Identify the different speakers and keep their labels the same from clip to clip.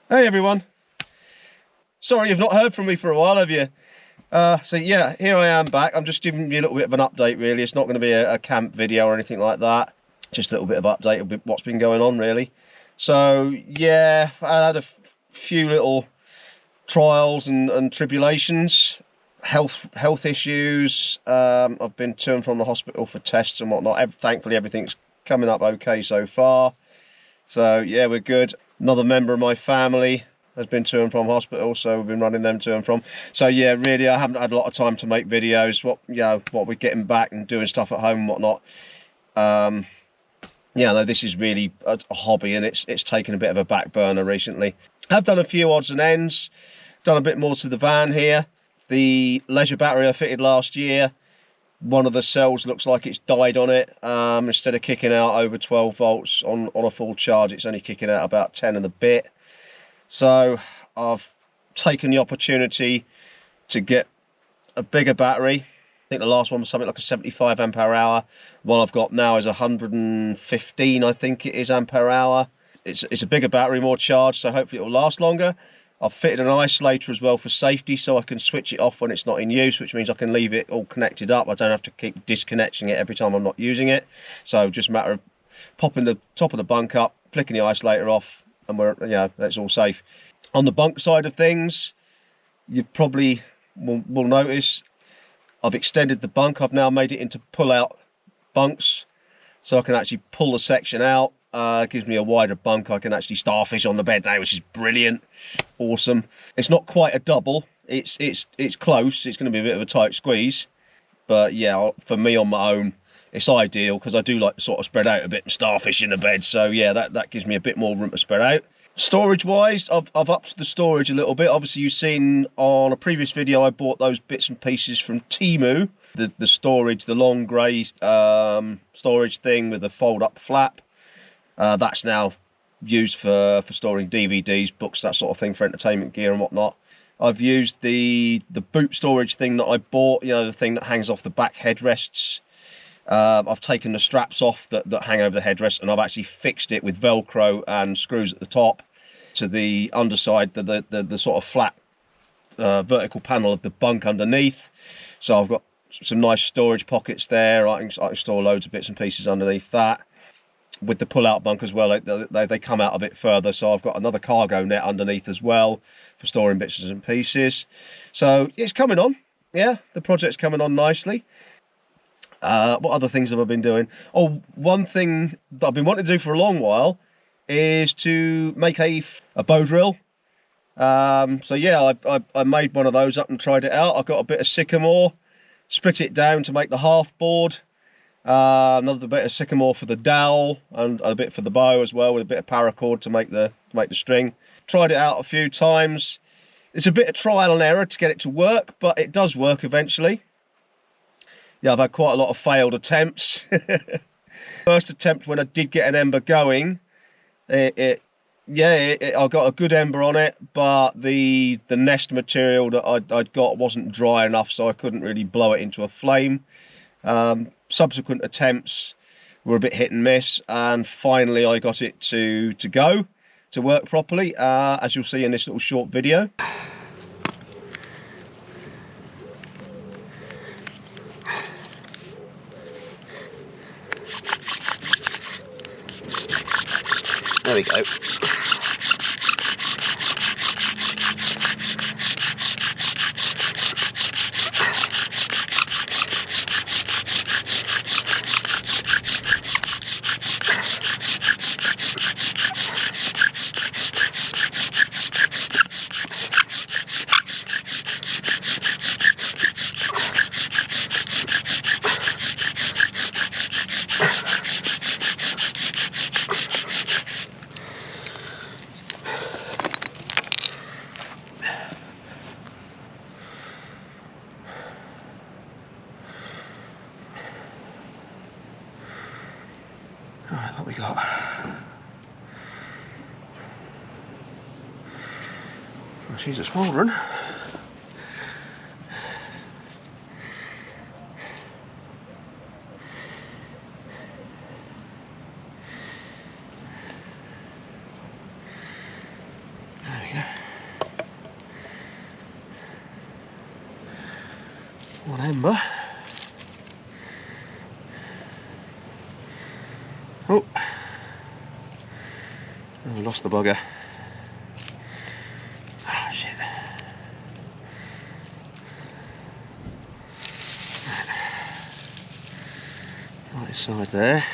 Speaker 1: Hey everyone. Sorry you've not heard from me for a while, have you? So yeah, here I am back. I'm just giving you a little bit of an update really. It's not going to be a camp video or anything like that. Just a little bit of update of what's been going on really. So yeah, I had a few little trials and tribulations, health issues. I've been to and from the hospital for tests and whatnot. Thankfully everything's coming up okay so far. So yeah, we're good. Another member of my family has been to and from hospital, so we've been running them to and from. So yeah, really, I haven't had a lot of time to make videos. What we're getting back and doing stuff at home and whatnot. Yeah, no, this is really a hobby, and it's taken a bit of a back burner recently. I've done a few odds and ends, done a bit more to the van here. The leisure battery I fitted last year, one of the cells looks like it's died on it. Instead of kicking out over 12 volts on a full charge, it's only kicking out about 10 and a bit. So I've taken the opportunity to get a bigger battery. I think the last one was something like a 75 ampere hour. What I've got now is 115, I think it is, ampere hour. It's a bigger battery, more charge, so hopefully it'll last longer. I've fitted an isolator as well for safety, so I can switch it off when it's not in use, which means I can leave it all connected up. I don't have to keep disconnecting it every time I'm not using it. So just a matter of popping the top of the bunk up, flicking the isolator off, and that's all safe. On the bunk side of things, you probably will notice I've extended the bunk. I've now made it into pull-out bunks, so I can actually pull the section out. It gives me a wider bunk. I can actually starfish on the bed now, which is brilliant, awesome. It's not quite a double. It's close. It's going to be a bit of a tight squeeze, but yeah, for me on my own, it's ideal because I do like to sort of spread out a bit and starfish in the bed. So yeah, that gives me a bit more room to spread out. Storage wise, I've upped the storage a little bit. Obviously you've seen on a previous video I bought those bits and pieces from Temu, the storage, the long grey storage thing with the fold up flap. That's now used for storing DVDs, books, that sort of thing, for entertainment gear and whatnot. I've used the boot storage thing that I bought, you know, the thing that hangs off the back headrests. I've taken the straps off that hang over the headrest, and I've actually fixed it with Velcro and screws at the top to the underside, the sort of flat vertical panel of the bunk underneath. So I've got some nice storage pockets there. I can store loads of bits and pieces underneath that. With the pull-out bunk as well, they come out a bit further, so I've got another cargo net underneath as well for storing bits and pieces. So it's coming on. Yeah, the project's coming on nicely. What other things have I been doing? Oh, one thing that I've been wanting to do for a long while is to make a bow drill. So yeah, I made one of those up and tried it out. I got a bit of sycamore, split it down to make the half board. Another bit of sycamore for the dowel, and a bit for the bow as well, with a bit of paracord to make the string. Tried it out a few times. It's a bit of trial and error to get it to work, but it does work eventually. Yeah, I've had quite a lot of failed attempts. First attempt, when I did get an ember going, I got a good ember on it, but the nest material that I'd got wasn't dry enough, so I couldn't really blow it into a flame. Subsequent attempts were a bit hit and miss, and finally I got it to work properly, as you'll see in this little short video. There we go. Alright, what we got? Well, she's a smouldering. There ember. Oh, I lost the bugger. Oh shit. Right inside there.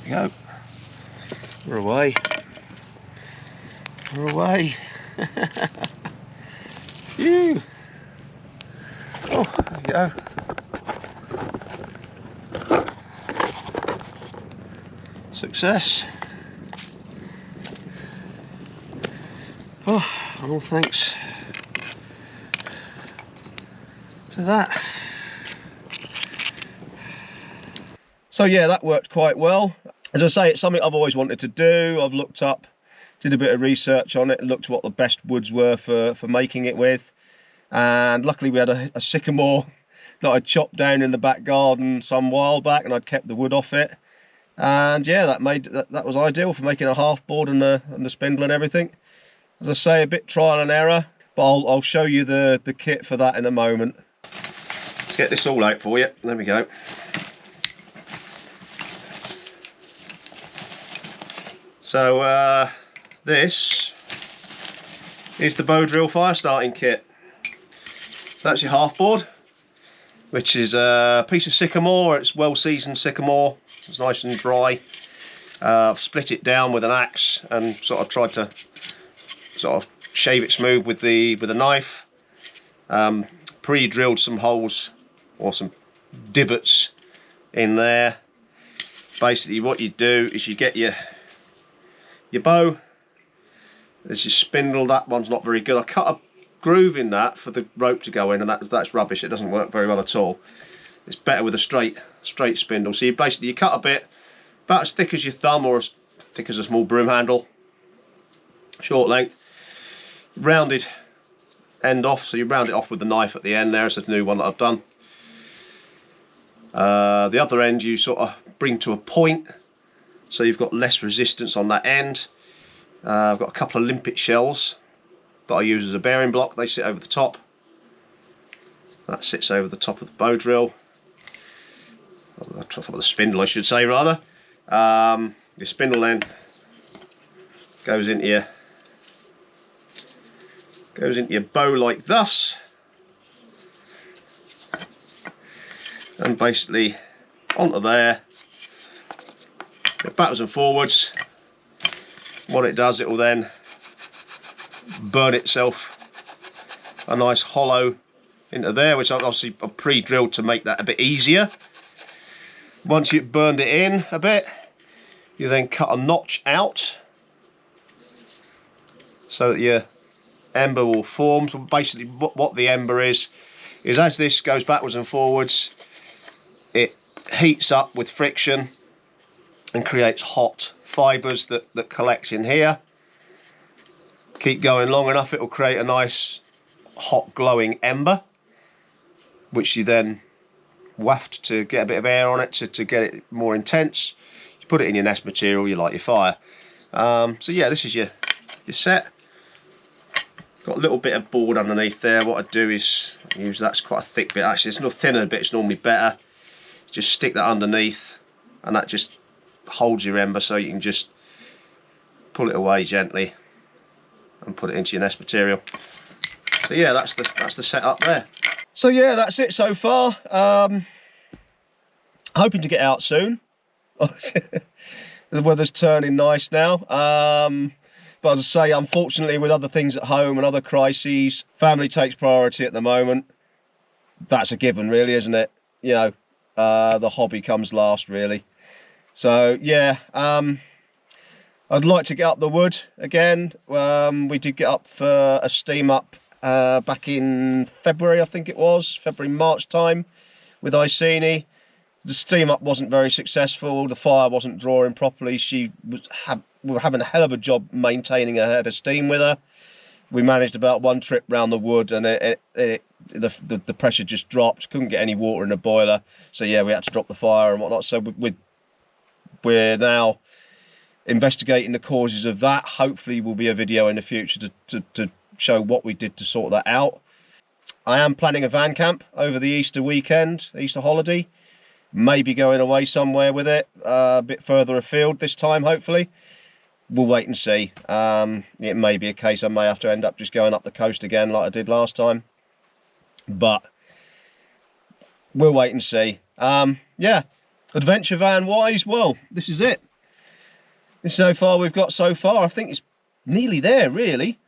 Speaker 1: Go. We're away. We're away. Phew. Oh, there we go. Success. Oh, all thanks to that. So yeah, that worked quite well. As I say, it's something I've always wanted to do. I've looked up, did a bit of research on it, looked what the best woods were for making it with. And luckily we had a sycamore that I'd chopped down in the back garden some while back, and I'd kept the wood off it. And yeah, that was ideal for making a half board and the spindle and everything. As I say, a bit trial and error, but I'll show you the kit for that in a moment. Let's get this all out for you. There we go. So this is the bow drill fire starting kit. So that's your half board, which is a piece of sycamore. It's well seasoned sycamore. It's nice and dry. I've split it down with an axe and sort of tried to sort of shave it smooth with the knife. Pre-drilled some holes or some divots in there. Basically, what you do is you get your bow. There's your spindle. That one's not very good. I cut a groove in that for the rope to go in, and that's rubbish. It doesn't work very well at all. It's better with a straight spindle. So you cut a bit about as thick as your thumb or as thick as a small broom handle, short length, rounded end off. So you round it off with the knife at the end there. It's a new one that I've done. The other end you sort of bring to a point, so you've got less resistance on that end. I've got a couple of limpet shells that I use as a bearing block. They sit over the top. That sits over the top of the bow drill. The top of the spindle, I should say, rather. Your spindle then goes into your bow like thus, and basically onto there. Backwards and forwards. What it does, it will then burn itself a nice hollow into there, which obviously I've pre-drilled to make that a bit easier. Once you've burned it in a bit, you then cut a notch out so that your ember will form. So basically what the ember is as this goes backwards and forwards, it heats up with friction and creates hot fibres that collects in here. Keep going long enough, it will create a nice hot glowing ember, which you then waft to get a bit of air on it to get it more intense. You put it in your nest material, you light your fire. So yeah, this is your set. Got a little bit of board underneath there. What I do is use that's quite a thick bit. Actually, it's a little thinner bit. It's normally better. Just stick that underneath, and that just holds your ember, so you can just pull it away gently and put it into your nest material. So yeah, that's the setup there. So yeah, that's it so far. Hoping to get out soon. The weather's turning nice now. But as I say, unfortunately, with other things at home and other crises, family takes priority at the moment. That's a given, really, isn't it? You know, the hobby comes last, really. So yeah, I'd like to get up the wood again. We did get up for a steam up back in February, I think it was, February, March time with Iceni. The steam up wasn't very successful. The fire wasn't drawing properly. We were having a hell of a job maintaining a head of steam with her. We managed about one trip round the wood, and the pressure just dropped. Couldn't get any water in the boiler, so yeah, we had to drop the fire and whatnot. So we're now investigating the causes of that. Hopefully, will be a video in the future to show what we did to sort that out. I am planning a van camp over the Easter weekend, Easter holiday. Maybe going away somewhere with it, a bit further afield this time, hopefully. We'll wait and see. It may be a case I may have to end up just going up the coast again like I did last time. But we'll wait and see. Yeah, adventure van wise, well, this is it. This is how far we've got so far. I think it's nearly there, really.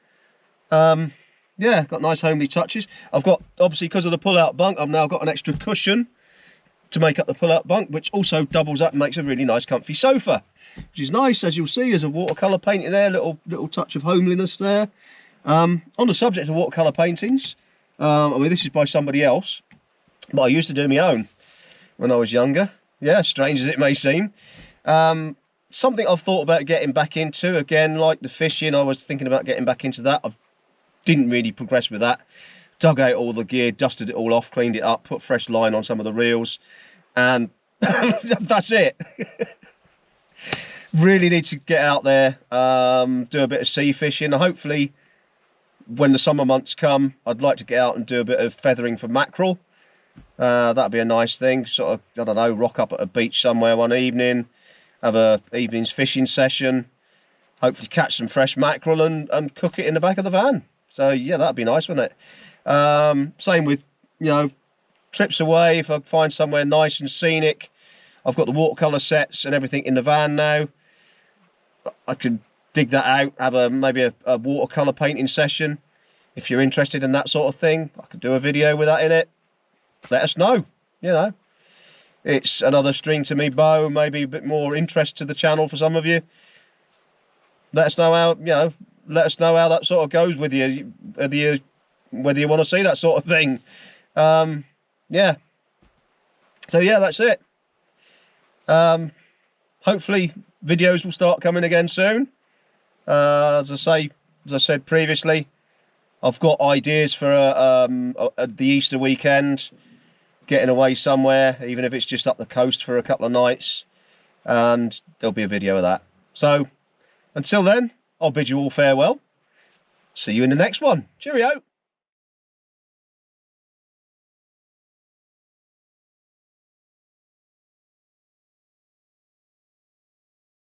Speaker 1: Yeah, got nice homely touches. I've got, obviously, because of the pull-out bunk, I've now got an extra cushion to make up the pull-out bunk, which also doubles up and makes a really nice comfy sofa, which is nice. As you'll see, there's a watercolour painting there, little touch of homeliness there. On the subject of watercolour paintings, I mean, this is by somebody else, but I used to do my own when I was younger. Yeah, strange as it may seem. Something I've thought about getting back into, again, like the fishing, I was thinking about getting back into that. I didn't really progress with that. Dug out all the gear, dusted it all off, cleaned it up, put fresh line on some of the reels, and that's it. Really need to get out there, do a bit of sea fishing. Hopefully, when the summer months come, I'd like to get out and do a bit of feathering for mackerel. That'd be a nice thing. Sort of, I don't know, rock up at a beach somewhere one evening, have a evening's fishing session, hopefully catch some fresh mackerel and cook it in the back of the van. So yeah, that'd be nice, wouldn't it? Same with, you know, trips away. If I find somewhere nice and scenic, I've got the watercolour sets and everything in the van now. I could dig that out, have maybe a watercolour painting session. If you're interested in that sort of thing, I could do a video with that in it. Let us know. You know, it's another string to me bow, maybe a bit more interest to the channel for some of you. Let us know how, you know, let us know how that sort of goes with you, whether you want to see that sort of thing. Yeah. So yeah, that's it. Hopefully videos will start coming again soon. As I said previously, I've got ideas for the Easter weekend, getting away somewhere, even if it's just up the coast for a couple of nights, and there'll be a video of that. So until then, I'll bid you all farewell. See you in the next one. Cheerio.